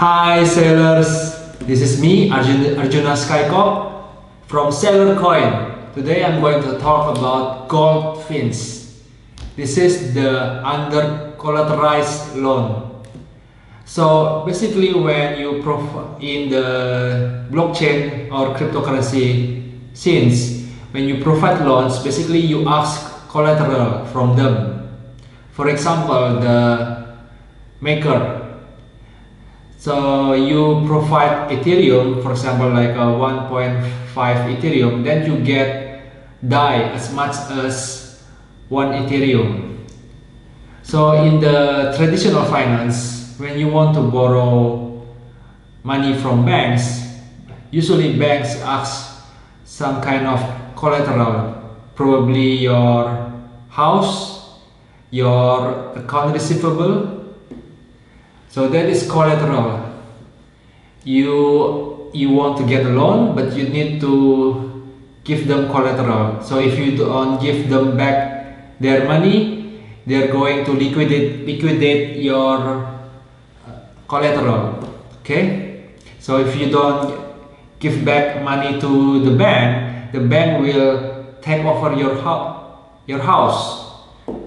Hi sailors, this is me Arjuna Skycop from Sailor Coin. Today I'm going to talk about gold fins. This is the under collateralized loan. So basically when you in the blockchain or cryptocurrency scenes, when you provide loans, basically you ask collateral from them. For example, the maker. So you provide Ethereum, for example, like a 1.5 Ethereum, then you get DAI as much as 1 Ethereum. So in the traditional finance, when you want to borrow money from banks, usually banks ask some kind of collateral, probably your house, your account receivable. So that is collateral. You want to get a loan, but you need to give them collateral. So if you don't give them back their money, they're going to liquidate your collateral. Okay. So if you don't give back money to the bank will take over your house.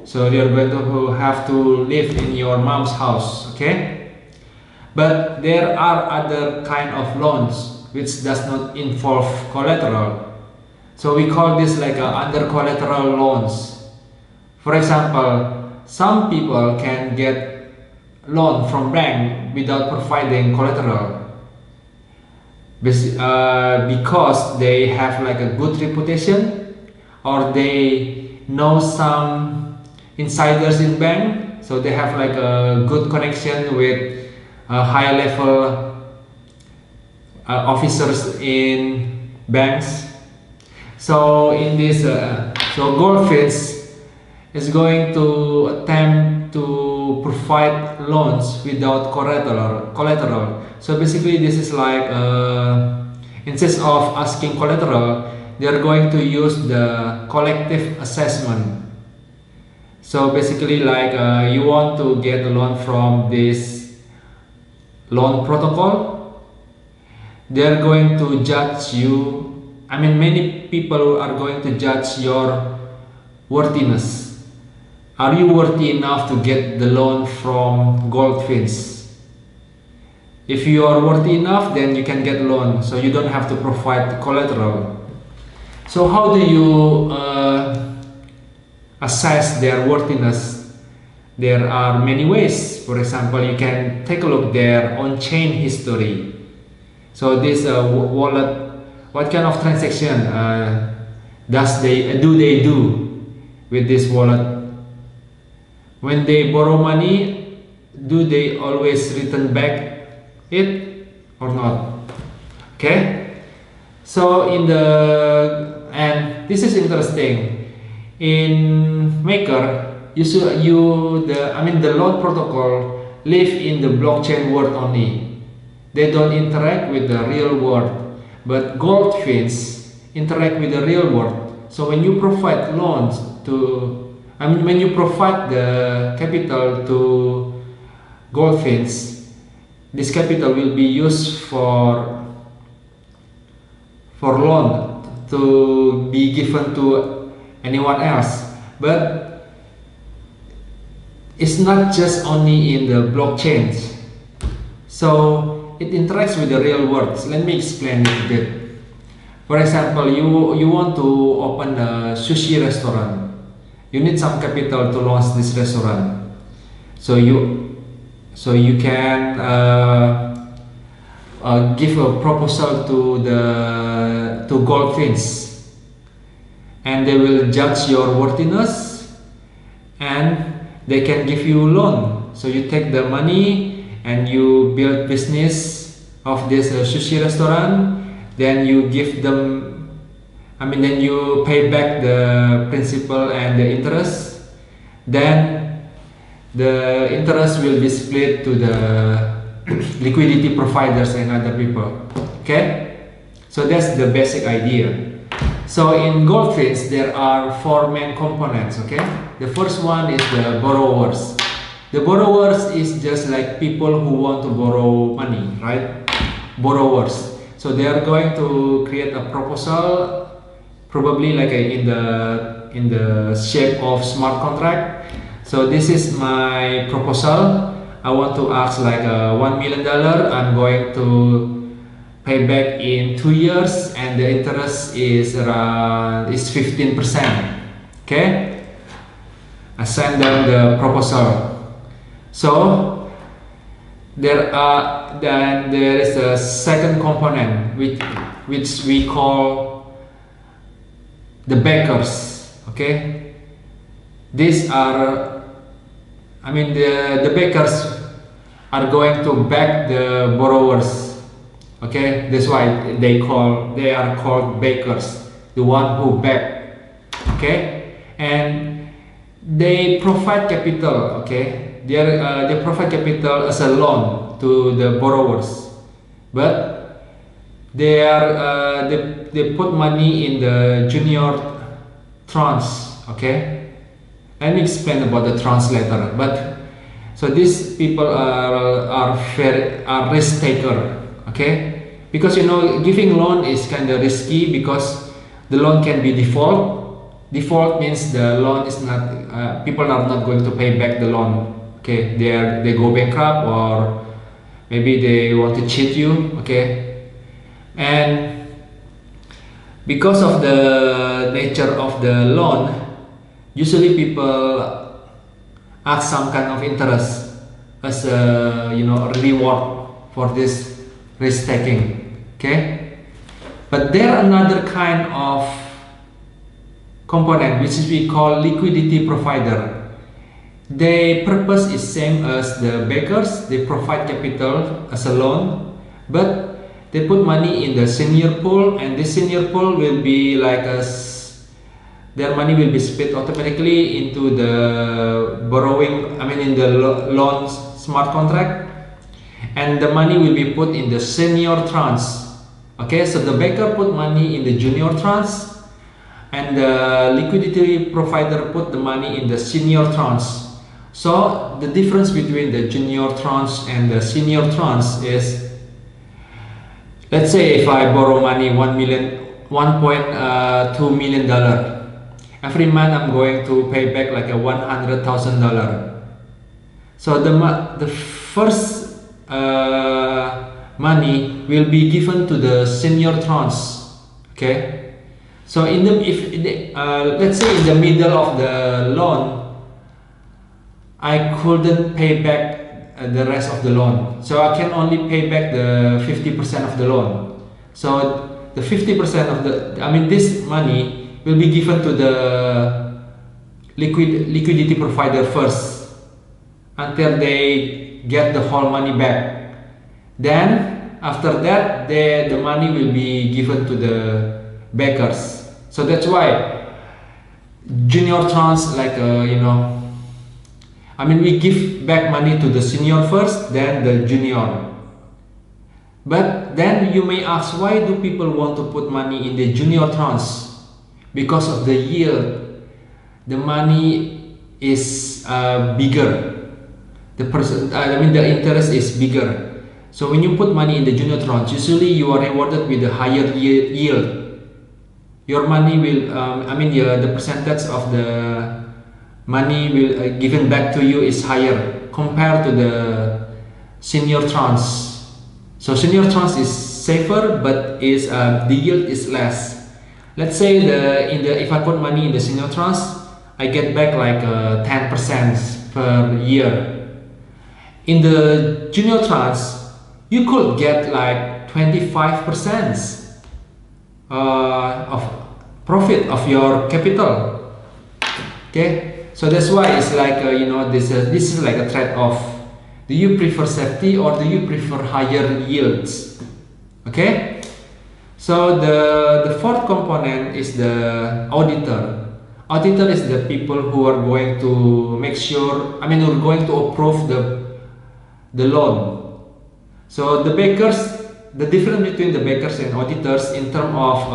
So you're going to have to live in your mom's house, okay? But there are other kind of loans which does not involve collateral. So we call this like under collateral loans. For example, some people can get loan from bank without providing collateral because they have like a good reputation, or they know some insiders in bank, so they have like a good connection with high level officers in banks. So in this so Goldfinch is going to attempt to provide loans without collateral. So basically this is like instead of asking collateral, they are going to use the collective assessment. So basically like you want to get a loan from this loan protocol, they're going to judge you. I mean, many people are going to judge your worthiness. Are you worthy enough to get the loan from Goldfinch? If you are worthy enough, then you can get a loan, so you don't have to provide collateral. So how do you assess their worthiness? There are many ways. For example, you can take a look their on-chain history. So this wallet, what kind of transaction do they do with this wallet? When they borrow money, do they always return back it or not? Okay. So and this is interesting. In Maker, the loan protocol live in the blockchain world only. They don't interact with the real world, but Goldfinch interact with the real world. So when you provide loans when you provide the capital to Goldfinch, this capital will be used for loan to be given to anyone else. But it's not just only in the blockchain, so it interacts with the real world. So let me explain it a bit. For example, you want to open a sushi restaurant. You need some capital to launch this restaurant. So you can give a proposal to Goldfinch, and they will judge your worthiness, and they can give you a loan. So you take the money and you build business of this sushi restaurant. Then you give them, then you pay back the principal and the interest. Then the interest will be split to the liquidity providers and other people. Okay, so that's the basic idea. So in Goldfinch there are 4 main components. Okay, the first one is the borrowers. The borrowers is just like people who want to borrow money, right? Borrowers. So they are going to create a proposal, probably like in the shape of smart contract. So this is my proposal. I want to ask like $1 million. I'm going to pay back in 2 years, and the interest is around 15%. Okay, I send them the proposal. So then there is a second component which we call the backers. Okay, these are, I mean, the backers are going to back the borrowers. Okay, that's why they are called backers, the one who back. Okay, and they provide capital. Okay, they provide capital as a loan to the borrowers, but they put money in the junior tranche. Okay, let me explain about the tranche later. But so these people are risk taker. Okay, because giving loan is kind of risky because the loan can be default. Default means the loan is not, people are not going to pay back the loan. Okay, they go bankrupt, or maybe they want to cheat you. Okay, and because of the nature of the loan, usually people ask some kind of interest as a reward for this risk taking. Okay, but there are another kind of component which we call liquidity provider. Their purpose is same as the backers. They provide capital as a loan, but they put money in the senior pool, and this senior pool will be like their money will be split automatically into the borrowing, I mean in the loan smart contract, and the money will be put in the senior tranche. Okay, so the backer put money in the junior tranche, and the liquidity provider put the money in the senior tranche. So the difference between the junior tranche and the senior tranche is, let's say if I borrow money $1.2 million, every month I'm going to pay back like a $100,000. So the first money will be given to the senior tranche. Okay, so let's say in the middle of the loan I couldn't pay back the rest of the loan, so I can only pay back the 50% of the loan. So the 50% of this money will be given to the liquidity provider first until they get the whole money back. Then after that, the money will be given to the backers. So that's why junior tranche, like we give back money to the senior first, then the junior. But then you may ask, why do people want to put money in the junior tranche? Because of the yield. The money is bigger. The interest is bigger. So when you put money in the junior tranche, usually you are rewarded with a higher yield. Your money will, the percentage of the money will given back to you is higher compared to the senior tranche. So senior tranche is safer, but the yield is less. Let's say if I put money in the senior tranche, I get back like 10% per year. In the junior tranche, you could get like 25% of profit of your capital. Okay. So that's why it's like this is like a trade-off. Do you prefer safety or do you prefer higher yields? Okay. So the fourth component is the auditor. Auditor is the people who are going to make sure, who are going to approve the loan. So the backers, the difference between the backers and auditors in terms of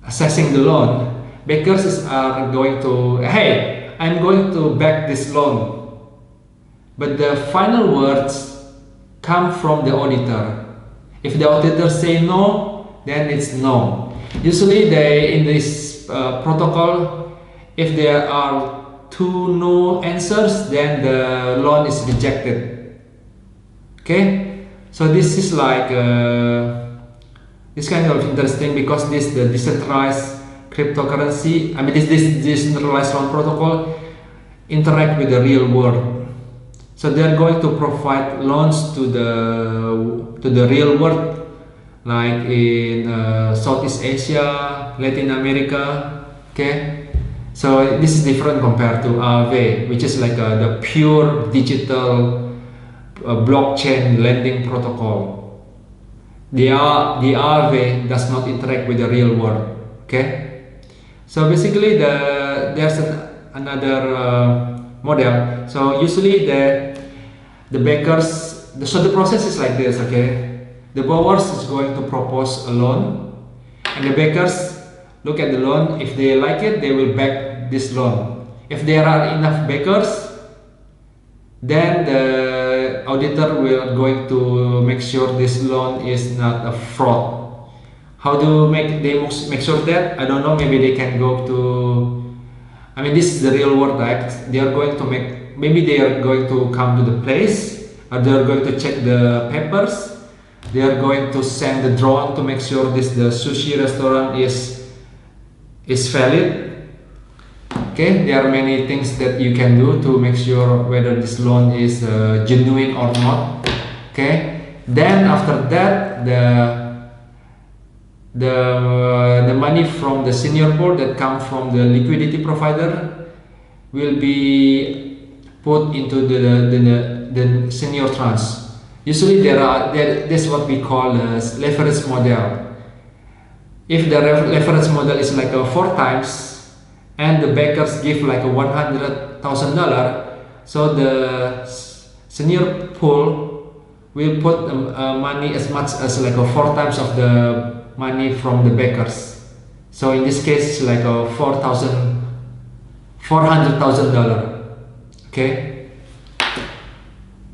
assessing the loan. Backers are going to, hey, I'm going to back this loan, but the final words come from the auditor. If the auditor say no, then it's no. Usually in this protocol, if there are two no answers, then the loan is rejected. Okay, so this is like it's kind of interesting because this the decentralized cryptocurrency. I mean, this decentralized loan protocol interact with the real world. So they are going to provide loans to the real world, like in Southeast Asia, Latin America. Okay, so this is different compared to Aave, which is like the pure digital blockchain lending protocol. The Aave does not interact with the real world. Okay, so basically there's another model. So usually the backers, so the process is like this. Okay, the borrowers is going to propose a loan, and the backers look at the loan. If they like it, they will back this loan. If there are enough backers, then the auditor will going to make sure this loan is not a fraud. How do they make sure that? I don't know. Maybe they can go to, I mean, this is the real world, right? They are going to make, maybe they are going to come to the place, or they are going to check the papers. They are going to send the drone to make sure the sushi restaurant is valid. Okay, there are many things that you can do to make sure whether this loan is genuine or not. Okay, then after that the money from the senior pool that come from the liquidity provider will be put into the senior tranche. Usually there's what we call a leverage model. If the leverage model is like 4 times and the backers give like $100,000, so the senior pool will put money as much as like 4 times of the money from the backers. So in this case, it's like $400,000. Okay.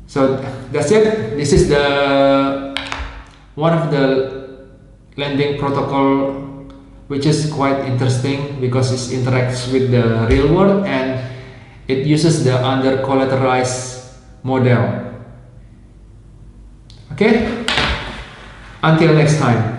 So that's it. This is the one of the lending protocol which is quite interesting because it interacts with the real world and it uses the under collateralized model. Okay. Until next time.